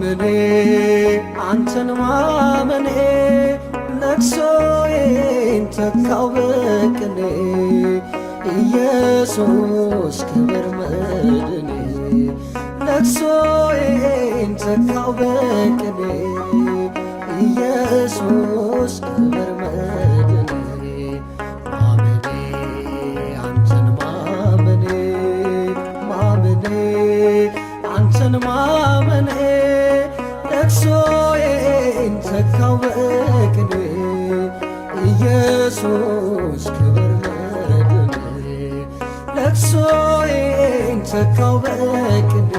ማመኔ አንተን ማመኔ ለቅሶዬን ተካው በቅኔ ኢየሱስ ክብር መድኔ ለቅሶዬን ተካው በቅኔ ኢየሱስ ክብር መድኔ ማመኔ አንተን ማመኔ ማመኔ አንተን ማመኔ ለቅሶዬን ተካው በቅኔ ኢየሱስ ክብር መድኔ ለቅሶዬን ተካው በቅኔ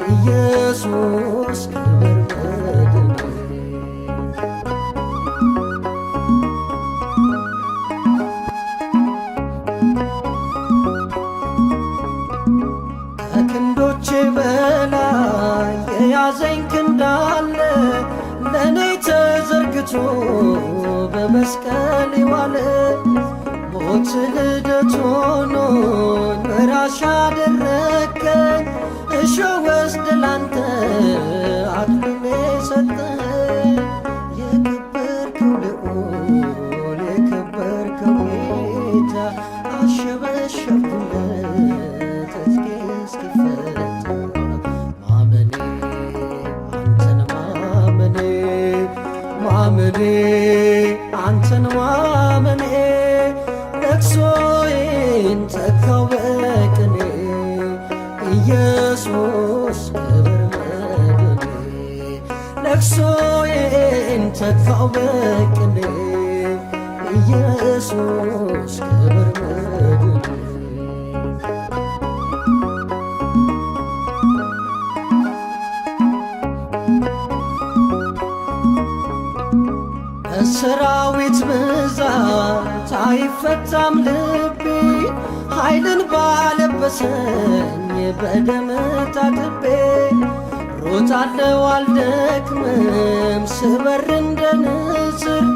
ኢየሱስ ክብር መድኔ ከክንዶቼ በላይ የያዘኝ ክንዳለ ለእኔ ተዘርግቶ በመስቀል የዋለ ሞት ልደት ሆኖኝ በራሽ አደረከኝ እሾህ ወስደህ ላንተ አክሊሌ ሰጠኸኝ የከበርከው ልዑል የከበርከው ጌታ አሸበሸብኩለት እዝጌ እስኪፈታ ማመኔ አንተን ማመኔ ማመኔ አንተን ማመኔ ለቅሶዬን ተካው በቅኔ ኢየሱስ ክብር መድኔ ለቅሶዬን ተካው በቅኔ ኢየሱስ ክብር መድኔ በሰራዊት ብዛት አይፈታም ልቤ ኃይልን ባለበሰኝ በደም ታጥቤ ሮጣለሁ አልደክምም ስበር እንደ ንስር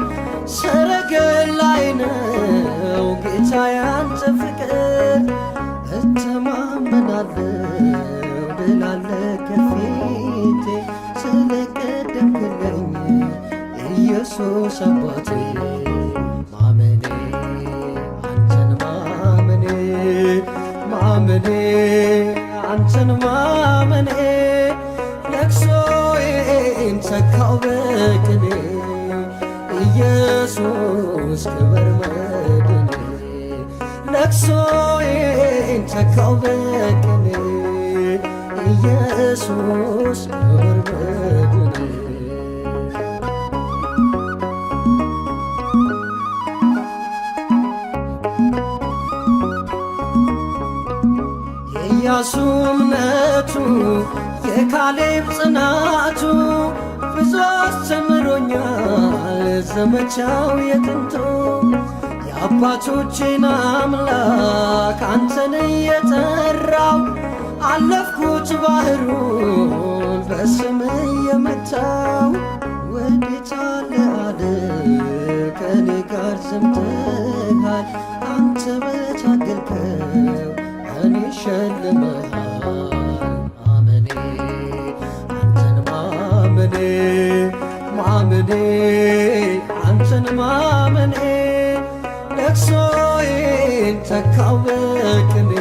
ሰረገላዬ ነው ጌታ ያንተ ፍቅር እተማመናለሁ ድል አለ ከፊቴ ስለቀደምክልኝ ኢየሱስ አባቴ ማመኔ አንተን ማመኔ ማመኔ አንተን ማመኔ ለቅሶዬን ተካው በቅኔ ኢየሱስ ክብር መድኔ ለቅሶዬን ተካው በቅኔ ኢየሱስ ክብር መድኔ የኢያሱ እምነቱ የካሌብ ጽናቱ ብዙ አስተምሮኛል ዘመቻው የጥንቱ የአባቶቼን አምላክ አንተን እየጠራው አለፍኩት ባህሩን በስም የመታው ወዴት አለ አለ ከኔ ጋር ዘምተሃል አንተ በታገልከው እኔ ሸልመሃል ማመኔ አንተን ማመኔ ማመኔ አንተን ማመኔ ለቅሶዬን ተካው በቅኔ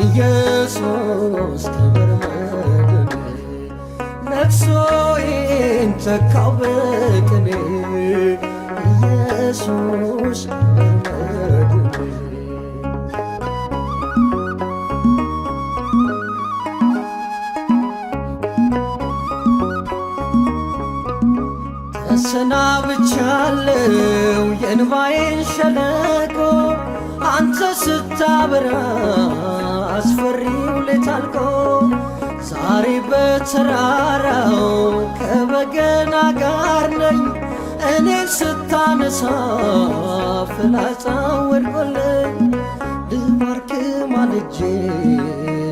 ኢየሱስ ክብር መድኔ ለቅሶዬን ተካው በቅኔ ኢየሱስ ክብር መድኔ ተሰናብቻለሁ የእንባዬን ሸለቆ አንተ ስታበራ አስፈሪው ሌት አልቆ ዛሬ በተራራው ከበገና ጋር ነኝ እኔን ስታነሳ ፍላጻው ወድቆልኝ ልባርክ ማልጄ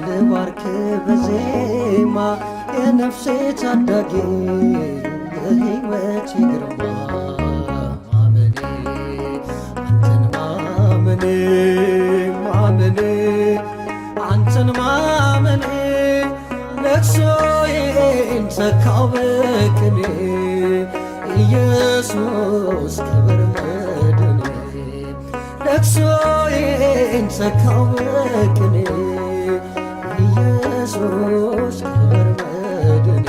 ልባርክ በዜማ የነፍሴ ታዳጊ የሕይወቴ ግርማ ማመኔ አንተን ማመኔ ማመኔ አንተን ማመኔ ለቅሶዬ ሰካው በቅኔ ኢየሱስ ክብር መድኔ ለቅሶዬን ሰካው በቅኔ ኢየሱስ ክብር መድኔ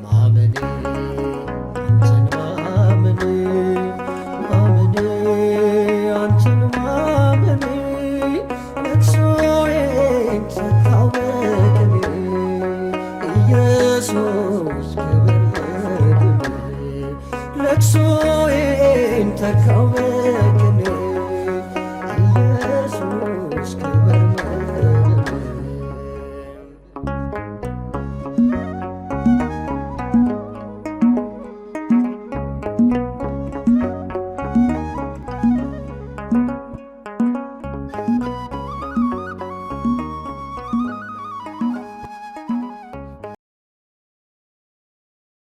ማመኔ አንተን ማመኔ ማመኔ አንተን ማመኔ ለቅሶዬን ሰካው በቅኔ ኢየሱስ ክብር መድኔ ለቅሶዬን ተካው በቅኔ ኢየሱስ ክብር መድኔ